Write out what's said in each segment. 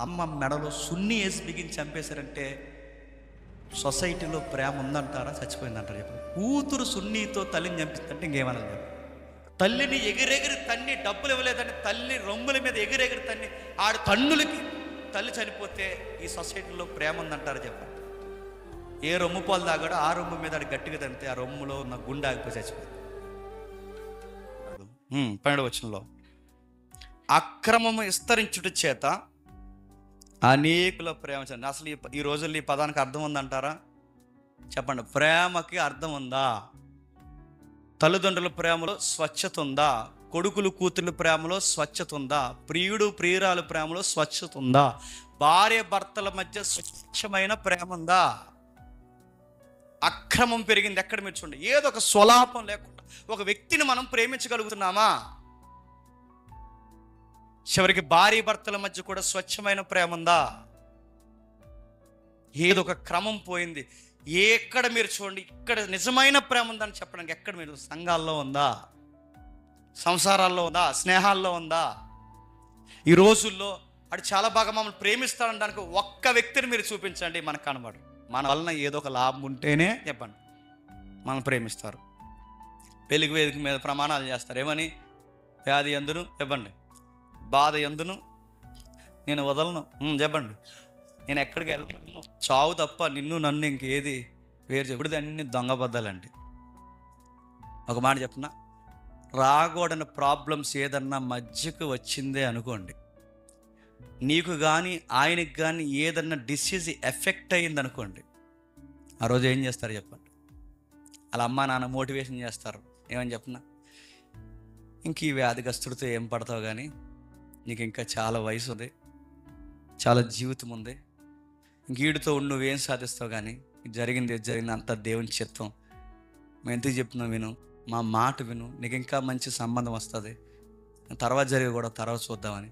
అమ్మ మెడలో సున్ని వేసి బిగించి చంపేశారంటే సొసైటీలో ప్రేమ ఉందంటారా చచ్చిపోయిందంటారా చెప్పండి. కూతురు సున్నితో తల్లిని చంపిస్తుంటే ఇంకేమన్నా చెప్పండి. తల్లిని ఎగిరెగిరి తన్ని డబ్బులు ఇవ్వలేదని తల్లి రొమ్ముల మీద ఎగిరెగిరి తన్ని ఆడు తన్నులకి తల్లి చనిపోతే ఈ సొసైటీలో ప్రేమ ఉందంటారా చెప్పండి. ఏ రొమ్ము పాలు తాగాడో ఆ రొమ్ము మీద ఆడు గట్టిగా తంతే ఆ రొమ్ములో ఉన్న గుండె ఆగిపోయి చచ్చిపోయింది. 12వ వచనంలో అక్రమము విస్తరించుట చేత అనేకుల ప్రేమ. అసలు ఈ రోజుల్లో ఈ పదానికి అర్థం ఉందంటారా చెప్పండి. ప్రేమకి అర్థం ఉందా? తల్లిదండ్రుల ప్రేమలో స్వచ్ఛత ఉందా? కొడుకులు కూతుర్ల ప్రేమలో స్వచ్ఛత ఉందా? ప్రియుడు ప్రియురాల ప్రేమలో స్వచ్ఛత ఉందా? భార్య భర్తల మధ్య స్వచ్ఛమైన ప్రేమ ఉందా? అక్రమం పెరిగింది ఎక్కడ మీరు చూడండి. ఏదో ఒక స్వలాపం లేకుండా ఒక వ్యక్తిని మనం ప్రేమించగలుగుతున్నామా? చివరికి భార్య భర్తల మధ్య కూడా స్వచ్ఛమైన ప్రేమ ఉందా? ఏదో ఒక క్రమం పోయింది. ఎక్కడ మీరు చూడండి, ఇక్కడ నిజమైన ప్రేమ ఉందని చెప్పడానికి ఎక్కడ మీరు సంఘాల్లో ఉందా? సంసారాల్లో ఉందా? స్నేహాల్లో ఉందా? ఈ రోజుల్లో అది చాలా బాగా మమ్మల్ని ప్రేమిస్తాడనడానికి ఒక్క వ్యక్తిని మీరు చూపించండి, మనకు కనబడు. మన వలన ఏదో ఒక లాభం ఉంటేనే చెప్పండి మనల్ని ప్రేమిస్తారు. పెళ్లికి వేదిక మీద ప్రమాణాలు చేస్తారు. ఏమని? వ్యాధి ఎందును చెప్పండి, బాధ ఎందును నేను వదలను చెప్పండి, నేను ఎక్కడికి వెళ్ళను, చావు తప్ప నిన్ను నన్ను ఇంకేది వేరు చెప్పుడు. అన్ని దొంగబద్దాలండి. ఒక మాట చెప్పిన, రాకూడని ప్రాబ్లమ్స్ ఏదన్నా మధ్యకు వచ్చిందే అనుకోండి, నీకు కానీ ఆయనకి కానీ ఏదన్నా డిసీజ్ ఎఫెక్ట్ అయ్యింది అనుకోండి, ఆ రోజు ఏం చేస్తారు చెప్పండి? అలా అమ్మ నాన్న మోటివేషన్ చేస్తారు. ఏమని చెప్పిన, ఇంక ఈ వ్యాధిగ్రస్తుడితో ఏం పడతావు కానీ నీకు ఇంకా చాలా వయసు ఉంది, చాలా జీవితం ఉంది, ఇంక వీడితో నువ్వేం సాధిస్తావు కానీ జరిగింది అంత దేవుని చిత్తం. మేము ఎందుకు చెప్తున్నాం విను, మా మాట విను, నీకు ఇంకా మంచి సంబంధం వస్తుంది, తర్వాత జరిగి కూడా తర్వాత చూద్దామని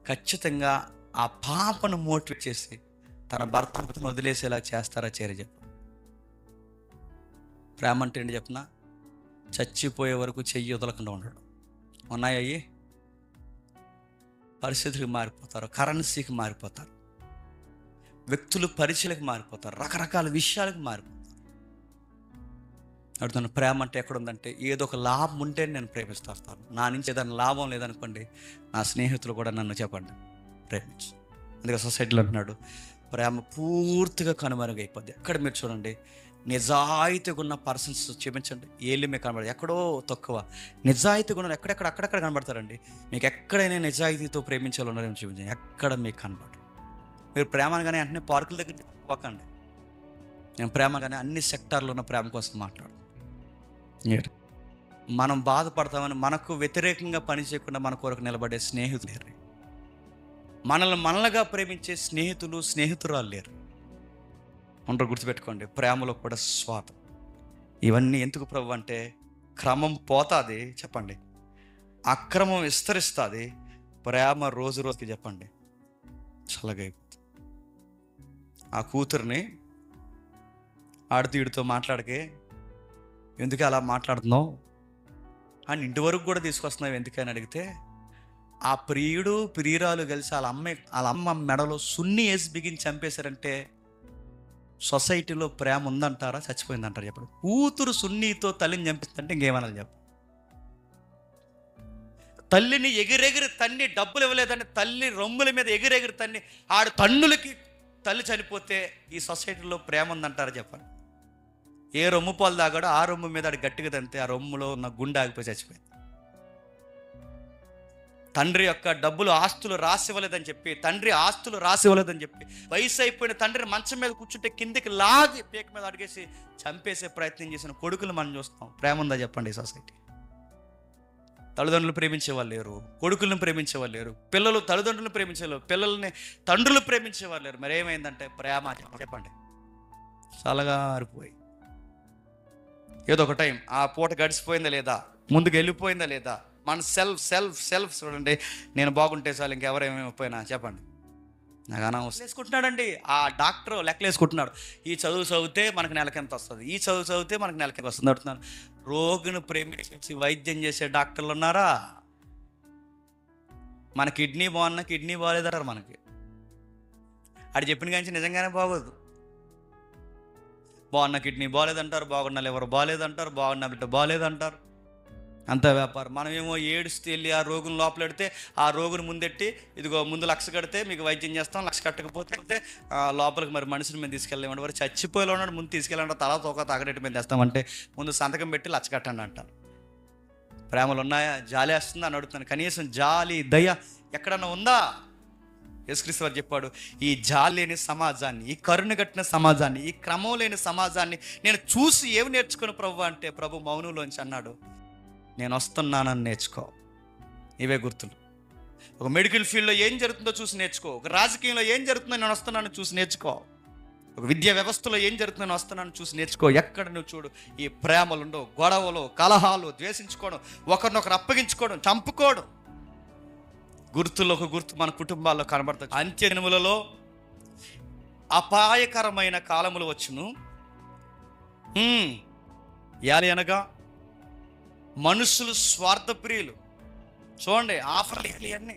ఖచ్చితంగా ఆ పాపను మోటివేట్ చేసి తన భర్తను వదిలేసేలా చేస్తారా చేరి చెప్పు. ప్రేమ అంటే ఏంటి చెప్పిన, చచ్చిపోయే వరకు చెయ్యి వదలకుండా ఉండడం. ఉన్నాయయ్యి పరిస్థితులకు మారిపోతారు, కరెన్సీకి మారిపోతారు, వ్యక్తులు పరిచయలకు మారిపోతారు, రకరకాల విషయాలకు మారిపోతారు. అడుగుతాను, ప్రేమ అంటే ఎక్కడుందంటే ఏదో ఒక లాభం ఉంటే నేను ప్రేమిస్తాను. నా నుంచి ఏదైనా లాభం లేదనుకోండి, నా స్నేహితులు కూడా నన్ను చెప్పండి ప్రేమించు. అందుకే సొసైటీలో అంటున్నాడు ప్రేమ పూర్తిగా కనుమరుగైపోద్ది. ఎక్కడ మీరు చూడండి, నిజాయితీగా ఉన్న పర్సన్స్ చూపించండి, ఏళ్ళు మీకు కనబడదు. ఎక్కడో తక్కువ నిజాయితీగా ఉన్నారు. అక్కడక్కడ కనబడతారండి. మీకు ఎక్కడైనా నిజాయితీతో ప్రేమించాలి ఉన్నారేమో చూపించండి, ఎక్కడ మీకు కనబడరు. మీరు ప్రేమ కానీ వెంటనే పార్కుల దగ్గర పోకండి. నేను ప్రేమ కానీ అన్ని సెక్టార్లో ఉన్న ప్రేమ కోసం మాట్లాడు. మనం బాధపడతామని మనకు వ్యతిరేకంగా పనిచేయకుండా మన కొరకు నిలబడే స్నేహితులు లేరు. మనల్గా ప్రేమించే స్నేహితురాలు లేరు. ఉండరు. గుర్తుపెట్టుకోండి, ప్రేమలో కూడా స్వార్థం. ఇవన్నీ ఎందుకు ప్రభు అంటే క్రమం పోతుంది చెప్పండి, అక్రమం విస్తరిస్తుంది, ప్రేమ రోజు రోజుకి చెప్పండి చల్లగైపోతుంది. ఆ కూతుర్ని ఆడతీయుడితో మాట్లాడకే, ఎందుకు అలా మాట్లాడుతున్నావు అని ఇంటి వరకు కూడా తీసుకొస్తున్నావు ఎందుకని అడిగితే, ఆ ప్రియుడు ప్రియురాలు కలిసి వాళ్ళ అమ్మ మెడలో సున్ని వేసి బిగించి చంపేశారంటే సొసైటీలో ప్రేమ ఉందంటారా చచ్చిపోయిందంటారా చెప్పండి. కూతురు సున్నితో తల్లిని చంపిస్తుంటే ఇంకేమన్నా చెప్పు. తల్లిని ఎగిరెగిరి తన్ని డబ్బులు ఇవ్వలేదని తల్లి రొమ్ముల మీద ఎగిరెగిరి తన్ని ఆడు తన్నులకి తల్లి చనిపోతే ఈ సొసైటీలో ప్రేమ ఉందంటారా చెప్పండి. ఏ రొమ్ము పాలు తాగాడో ఆ రొమ్ము మీద ఆడు గట్టిగా తంతే ఆ రొమ్ములో ఉన్న గుండె ఆగిపోయి చచ్చిపోయింది. తండ్రి యొక్క డబ్బులు ఆస్తులు రాసివ్వలేదని చెప్పి, తండ్రి ఆస్తులు రాసివ్వలేదని చెప్పి వయసు అయిపోయిన తండ్రిని మంచం మీద కూర్చుంటే కిందికి లాగి పేక మీద అడిగేసి చంపేసే ప్రయత్నం చేసిన కొడుకులు మనం చూస్తాం. ప్రేమ ఉందా చెప్పండి ఈ సొసైటీ? తల్లిదండ్రులు ప్రేమించే వాళ్ళు లేరు, కొడుకులను ప్రేమించే వాళ్ళు లేరు, పిల్లలు తల్లిదండ్రులను ప్రేమించేవాళ్ళు, పిల్లల్ని తండ్రులు ప్రేమించేవాళ్ళు లేరు. మరి ఏమైందంటే ప్రేమ చెప్పండి చల్లగా ఆరిపోయి ఏదో ఒక టైం ఆ పూట గడిచిపోయిందా లేదా, ముందుకు వెళ్ళిపోయిందా లేదా, మన సెల్ఫ్ చూడండి. నేను బాగుంటే చాలు, ఇంకెవరేమైపోయినా చెప్పండి నాకు అనవసరం వేసుకుంటున్నాడండి. ఆ డాక్టర్ లెక్కలు వేసుకుంటున్నాడు, ఈ చదువు చదివితే మనకు నెలకి ఎంత వస్తుంది, ఈ చదువు చదివితే మనకు నెలకి ఎంత వస్తుంది అడుగుతున్నాను. రోగిని ప్రేమించి వైద్యం చేసే డాక్టర్లు ఉన్నారా? మన కిడ్నీ బాగున్నా కిడ్నీ బాగాలేదంటారు మనకి. ఆడు చెప్పిన కానీ నిజంగానే బాగోదు. బాగున్న కిడ్నీ బాగాలేదంటారు, బాగున్న లివర్ బాగాలేదంటారు, బాగున్న బిడ్డ బాగాలేదంటారు. అంత వ్యాపారం. మనమేమో ఏడుస్తూ వెళ్ళి ఆ రోగుని లోపలెడితే ఆ రోగుని ముందెట్టి, ఇదిగో ముందు 1,00,000 కడితే మీకు వైద్యం చేస్తాం, 1,00,000 కట్టకపోతే లోపలికి మరి మనుషుల మీద తీసుకెళ్ళామంటే, మరి చచ్చిపోయేలా ఉన్నాడు ముందు తీసుకెళ్ళండి, తల తోక తాగడేటి మీద తెస్తామంటే ముందు సంతకం పెట్టి 1,00,000 కట్టండి అంటారు. ప్రేమలు ఉన్నాయా? జాలి వేస్తుందా అని అడుగుతున్నాను. కనీసం జాలి దయ ఎక్కడన్నా ఉందా? యేసుక్రీస్తు వారు చెప్పాడు, ఈ జాలి లేని సమాజాన్ని, ఈ కరుణ కట్టిన సమాజాన్ని, ఈ క్రమం లేని సమాజాన్ని నేను చూసి ఏమి నేర్చుకుని ప్రభు అంటే, ప్రభు మౌనంలోంచి అన్నాడు, నేను వస్తున్నానని నేర్చుకో. ఇవే గుర్తులు. ఒక మెడికల్ ఫీల్డ్లో ఏం జరుగుతుందో చూసి నేర్చుకో. ఒక రాజకీయంలో ఏం జరుగుతుందో నేను వస్తున్నాను చూసి నేర్చుకో. ఒక విద్యా వ్యవస్థలో ఏం జరుగుతుందో నేను వస్తున్నాను చూసి నేర్చుకో. ఎక్కడ నువ్వు చూడు, ఈ ప్రేమలుండవు, గొడవలు, కలహాలు, ద్వేషించుకోవడం, ఒకరినొకరు అప్పగించుకోవడం, చంపుకోవడం. గుర్తుల్లో ఒక గుర్తు మన కుటుంబాల్లో కనబడుతుంది. అంత్యదినములలో అపాయకరమైన కాలములు వచ్చును. యాలి అనగా మనుషులు స్వార్థప్రియులు. చూడండి, ఆఫర్లు అన్నీ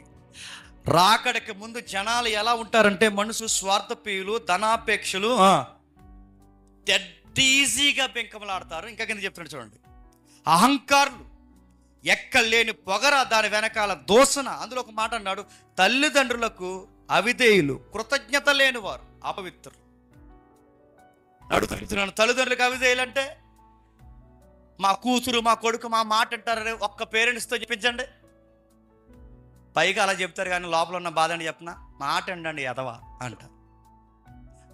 రాకడకి ముందు జనాలు ఎలా ఉంటారంటే, మనుషులు స్వార్థప్రియులు, ధనాపేక్షలు, ఈజీగా బెంకమలాడతారు. ఇంకా కింద చెప్తున్నాడు చూడండి, అహంకారులు, ఎక్కలేని పొగర, దాని వెనకాల దోషణ. అందులో ఒక మాట అన్నాడు, తల్లిదండ్రులకు అవిధేయులు, కృతజ్ఞత లేని వారు, అపవిత్రులు. అడుగుతున్నాను, తల్లిదండ్రులకు అవిధేయులు అంటే మా కూతురు మా కొడుకు మా మాట అంటారని ఒక్క పేరెంట్స్తో చెప్పించండి. పైగా అలా చెప్తారు కానీ లోపల ఉన్న బాధ అని చెప్పిన మాట ఎండండి ఎదవా అంటారు.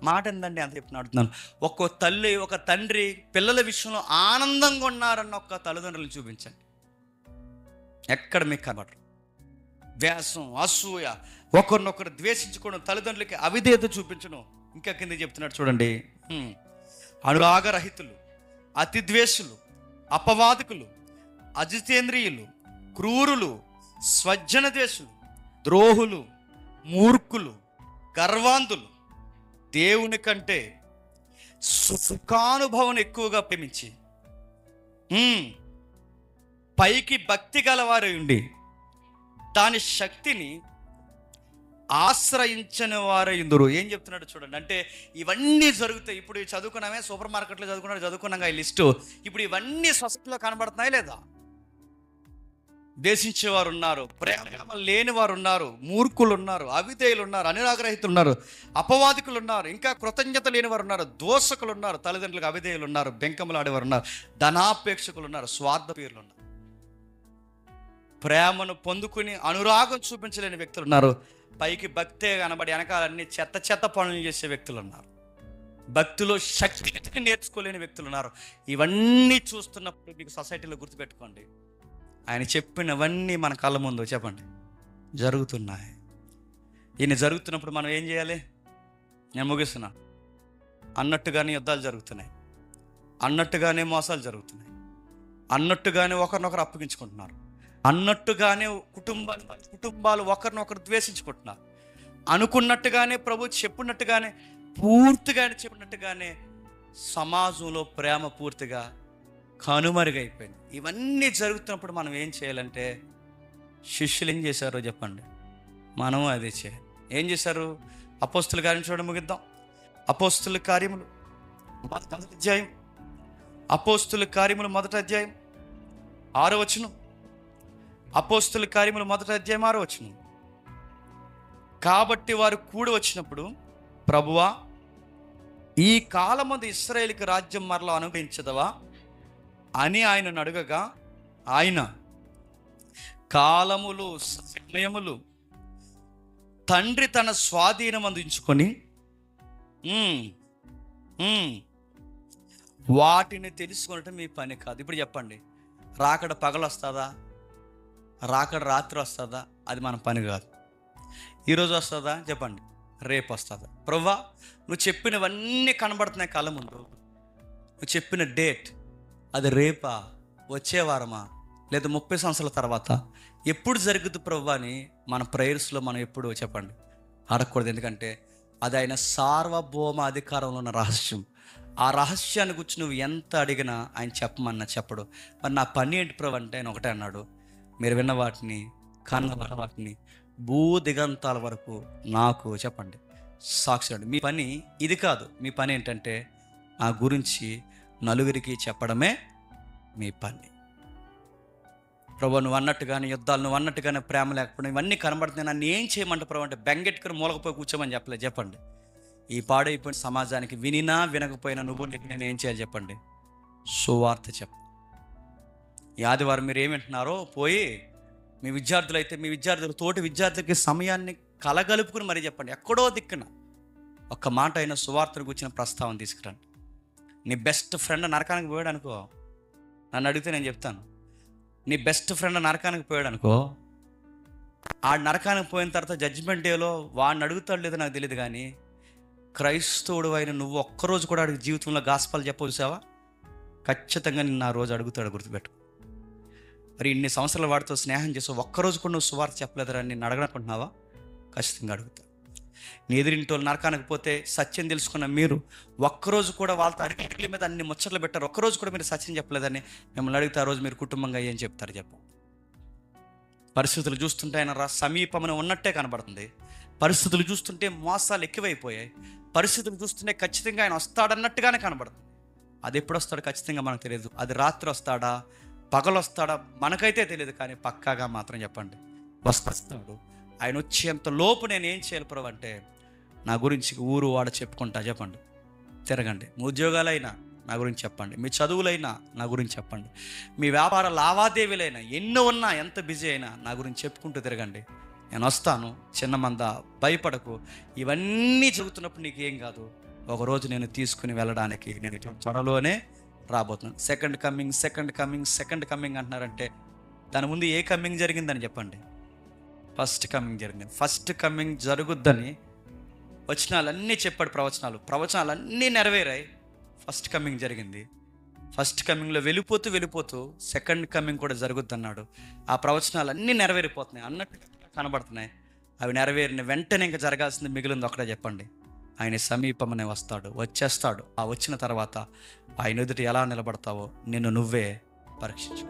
మాట ఎందండి అంత చెప్పిన అడుగుతున్నాను. ఒక్కో తల్లి ఒక తండ్రి పిల్లల విషయంలో ఆనందంగా ఉన్నారన్న ఒక్క తల్లిదండ్రులను చూపించండి. ఎక్కడ మీకు కనబడరు. ద్వేషం, అసూయ, ఒకరినొకరు ద్వేషించుకోవడం, తల్లిదండ్రులకి అవిధేయత చూపించడం. ఇంకా కింద చెప్తున్నాడు చూడండి, అనురాగరహితులు, అతి ద్వేషులు, అపవాదకులు, అజితేంద్రియులు, క్రూరులు, స్వజన ద్వేషులు, ద్రోహులు, మూర్ఖులు, గర్వాంధులు, దేవుని కంటే సుఖానుభవం ఎక్కువగా ప్రేమించి పైకి భక్తి గలవారై ఉండి దాని శక్తిని ఆశ్రయించని వారు ఇందురు. ఏం చెప్తున్నాడు చూడండి. అంటే ఇవన్నీ జరుగుతాయి. ఇప్పుడు చదువుకున్నామే, సూపర్ మార్కెట్లో చదువుకున్నాగా ఈ లిస్టు. ఇప్పుడు ఇవన్నీ సొసైటీలో కనబడుతున్నాయి లేదా? దేశించేవారు ఉన్నారు, ప్రేమ లేని వారు ఉన్నారు, మూర్ఖులు ఉన్నారు, అవిధేయులు ఉన్నారు, అనురాగరహితులు ఉన్నారు, అపవాదికులు ఉన్నారు, ఇంకా కృతజ్ఞత లేని వారు ఉన్నారు, దోషకులు ఉన్నారు, తల్లిదండ్రులకు అవిధేయులు ఉన్నారు, బెంకములాడేవారు ఉన్నారు, ధనాపేక్షకులు ఉన్నారు, స్వార్థపీరులు ఉన్నారు, ప్రేమను పొందుకుని అనురాగం చూపించలేని వ్యక్తులు ఉన్నారు, పైకి భక్తే కనబడి వెనకాలన్నీ చెత్త చెత్త పనులు చేసే వ్యక్తులు ఉన్నారు, భక్తిలో శక్తిని నేర్చుకోలేని వ్యక్తులు ఉన్నారు. ఇవన్నీ చూస్తున్నప్పుడు మీకు సొసైటీలో గుర్తుపెట్టుకోండి, ఆయన చెప్పినవన్నీ మన కళ్ళ ముందు చెప్పండి జరుగుతున్నాయి. ఈయన జరుగుతున్నప్పుడు మనం ఏం చేయాలి? నేను ముగిస్తున్నా. అన్నట్టుగానే యుద్ధాలు జరుగుతున్నాయి, అన్నట్టుగానే మోసాలు జరుగుతున్నాయి, అన్నట్టుగానే ఒకరినొకరు అప్పగించుకుంటున్నారు, అన్నట్టుగానే కుటుంబాలు ఒకరినొకరు ద్వేషించుకుంటున్నారు, అనుకున్నట్టుగానే ప్రభు చెప్పినట్టుగానే పూర్తిగా చెప్పినట్టుగానే సమాజంలో ప్రేమ పూర్తిగా కనుమరుగైపోయింది. ఇవన్నీ జరుగుతున్నప్పుడు మనం ఏం చేయాలంటే, శిష్యులు ఏం చేశారో చెప్పండి, మనం అదే చేయాలి. ఏం చేశారు? అపోస్తుల కార్యం చూడ ముగిద్దాం. అపోస్తుల కార్యములు మొదటి అధ్యాయం, అపోస్తుల కార్యములు మొదటి అధ్యాయం 6వ వచనం. అపోస్తుల కార్యములు మొదటి అధ్యాయం 6వ వచనం. కాబట్టి వారు కూడి వచ్చినప్పుడు, ప్రభువా, ఈ కాలమందు ఇశ్రాయేలుకి రాజ్యం మరలా అనుగ్రహించదవా అని ఆయనను అడగగా, ఆయన కాలములు సమయములు తండ్రి తన స్వాధీనం అందించుకొని వాటిని తెలుసుకున్నట్టు మీ పని కాదు. ఇప్పుడు చెప్పండి, రాకడ పగలు వస్తుందా, రాకడ రాత్రి వస్తుందా? అది మన పని కాదు. ఈరోజు వస్తుందా చెప్పండి, రేపు వస్తుందా? ప్రభువా, నువ్వు చెప్పినవన్నీ కనబడుతున్నాయి కళ్ళ ముందు, నువ్వు చెప్పిన డేట్ అది రేపా, వచ్చే వారమా, లేదా 30 సంవత్సరాల తర్వాత ఎప్పుడు జరుగుతుంది ప్రభువా అని మన ప్రేయర్స్లో మనం ఎప్పుడు చెప్పండి అడగకూడదు. ఎందుకంటే అది ఆయన సార్వభౌమ అధికారంలో ఉన్న రహస్యం. ఆ రహస్యాన్ని గురించి నువ్వు ఎంత అడిగినా ఆయన చెప్పమన్నా చెప్పడు. మరి నా పని ఏంటి ప్రభు అంటే ఆయన ఒకటే అన్నాడు, మీరు విన్న వాటిని, కన్న వాటిని భూ దిగంతాల వరకు నాకు చెప్పండి సాక్షి ఉండండి. మీ పని ఇది కాదు. మీ పని ఏంటంటే నా గురించి నలుగురికి చెప్పడమే మీ పని. ప్రభు నువ్వు అన్నట్టుగానే యుద్ధాలు, నువ్వు అన్నట్టుగానే ప్రేమ లేకపోవడం, ఇవన్నీ కనబడుతున్నాయి. నన్ను ఏం చేయమంటే ప్రభు అంటే బెంగెట్టుకుని మూలకపోయి కూర్చోమని చెప్పలేదు. చెప్పండి, ఈ పాడైపోయిన సమాజానికి వినినా వినకపోయినా నువ్వు నేను ఏం చేయాలి చెప్పండి? సువార్త చెప్ప. ఈ ఆదివారం మీరు ఏమింటున్నారో పోయి మీ విద్యార్థులైతే మీ విద్యార్థులు తోటి విద్యార్థులకి సమయాన్ని కలగలుపుకుని మరీ చెప్పండి. ఎక్కడో దిక్కున ఒక్క మాట అయినా సువార్తను కూర్చిన ప్రస్తావన తీసుకురండి. నీ బెస్ట్ ఫ్రెండ్ నరకానికి పోయాడు అనుకో, నన్ను అడిగితే నేను చెప్తాను. నీ బెస్ట్ ఫ్రెండ్ నరకానికి పోయాడు అనుకో, ఆ నరకానికి పోయిన తర్వాత జడ్జిమెంట్ డేలో వాడిని అడుగుతాడు లేదో నాకు తెలియదు, కానీ క్రైస్తవుడు అయిన నువ్వు ఒక్కరోజు కూడా అడిగి జీవితంలో గాస్పాలు చెప్పవచ్చావా? ఖచ్చితంగా నిన్ను ఆ రోజు అడుగుతాడు, గుర్తుపెట్టు. మరి ఇన్ని సంవత్సరాల వాడితో స్నేహం చేసావు, ఒక్కరోజు కూడా నువ్వు సువార్త చెప్పలేదురా నిన్ను అడగనుకుంటున్నావా? ఖచ్చితంగా అడుగుతా. నీ ఎదురింటి వాళ్ళు నరకానికి పోతే సత్యం తెలుసుకున్న మీరు ఒక్కరోజు కూడా వాళ్ళతో అడిగిట్ల మీద అన్ని ముచ్చట్లు పెట్టారు, ఒక్కరోజు కూడా మీరు సత్యం చెప్పలేదని మిమ్మల్ని అడిగితే ఆ రోజు మీరు కుటుంబంగా ఏం చెప్తారు చెప్పు? పరిస్థితులు చూస్తుంటే ఆయన సమీపమని ఉన్నట్టే కనబడుతుంది. పరిస్థితులు చూస్తుంటే మోసాలు ఎక్కువైపోయాయి. పరిస్థితులు చూస్తుంటే ఖచ్చితంగా ఆయన వస్తాడన్నట్టుగానే కనబడుతుంది. అది ఎప్పుడు వస్తాడో ఖచ్చితంగా మనకు తెలియదు. అది రాత్రి వస్తాడా పగలు వస్తాడా మనకైతే తెలియదు, కానీ పక్కాగా మాత్రం చెప్పండి వస్తాడు. ఆయన వచ్చేంత లోపు నేను ఏం చేయాలి ప్రభు అంటే నా గురించి ఊరు వాడ చెప్పుకుంటా చెప్పండి. తిరగండి. మీ ఉద్యోగాలైనా నా గురించి చెప్పండి, మీ చదువులైనా నా గురించి చెప్పండి, మీ వ్యాపార లావాదేవీలైనా ఎన్నో ఉన్నా ఎంత బిజీ అయినా నా గురించి చెప్పుకుంటూ తిరగండి. నేను వస్తాను, చిన్న మంద, భయపడకు. ఇవన్నీ జరుగుతున్నప్పుడు నీకు ఏం కాదు, ఒకరోజు నేను తీసుకుని వెళ్ళడానికి నేను త్వరలోనే రాబోతున్నాను. సెకండ్ కమింగ్ అంటున్నారంటే దాని ముందు ఏ కమింగ్ జరిగిందని చెప్పండి? ఫస్ట్ కమింగ్ జరిగింది. ఫస్ట్ కమింగ్ జరుగుద్దని వచనాలన్నీ చెప్పాడు, ప్రవచనాలన్నీ నెరవేరాయి. ఫస్ట్ కమింగ్ జరిగింది. ఫస్ట్ కమింగ్లో వెళ్ళిపోతూ సెకండ్ కమింగ్ కూడా జరుగుద్ది అన్నాడు. ఆ ప్రవచనాలన్నీ నెరవేరిపోతున్నాయి అన్నట్టుగా కనబడుతున్నాయి. అవి నెరవేరిన వెంటనే ఇంకా జరగాల్సింది మిగిలింది ఒకటే చెప్పండి. ఆయన సమీపమనే వస్తాడు, వచ్చేస్తాడు. ఆ వచ్చిన తర్వాత ఆయన ఎదుట ఎలా నిలబడతావో నిన్ను నువ్వే పరీక్షించు.